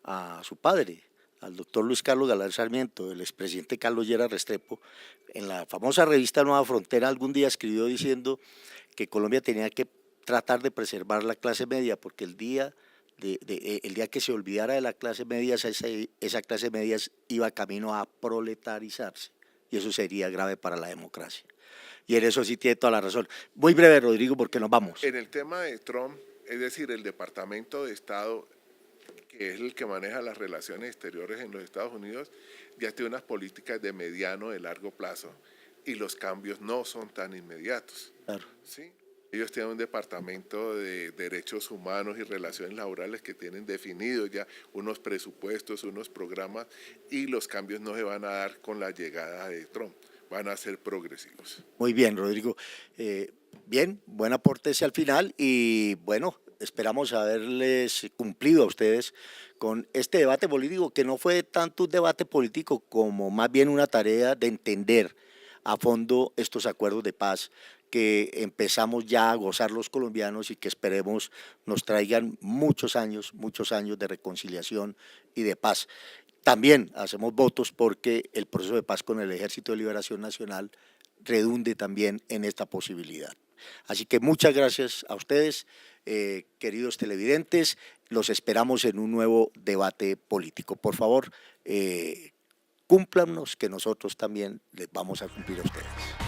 a su padre, al doctor Luis Carlos Galán Sarmiento, el expresidente Carlos Lleras Restrepo, en la famosa revista Nueva Frontera algún día escribió diciendo que Colombia tenía que tratar de preservar la clase media porque el día el día que se olvidara de la clase media, esa clase media iba camino a proletarizarse, y eso sería grave para la democracia. Y en eso sí tiene toda la razón. Muy breve, Rodrigo, porque nos vamos. En el tema de Trump, es decir, el Departamento de Estado, que es el que maneja las relaciones exteriores en los Estados Unidos, ya tiene unas políticas de mediano, de largo plazo, y los cambios no son tan inmediatos. Claro. ¿Sí? Ellos tienen un departamento de derechos humanos y relaciones laborales que tienen definidos ya unos presupuestos, unos programas, y los cambios no se van a dar con la llegada de Trump, van a ser progresivos. Muy bien, Rodrigo. Bien, buen aporte ese al final, y bueno, esperamos haberles cumplido a ustedes con este debate político, que no fue tanto un debate político como más bien una tarea de entender a fondo estos acuerdos de paz que empezamos ya a gozar los colombianos y que esperemos nos traigan muchos años de reconciliación y de paz. También hacemos votos porque el proceso de paz con el Ejército de Liberación Nacional redunde también en esta posibilidad. Así que muchas gracias a ustedes, queridos televidentes, los esperamos en un nuevo debate político. Por favor, cúmplanos, que nosotros también les vamos a cumplir a ustedes.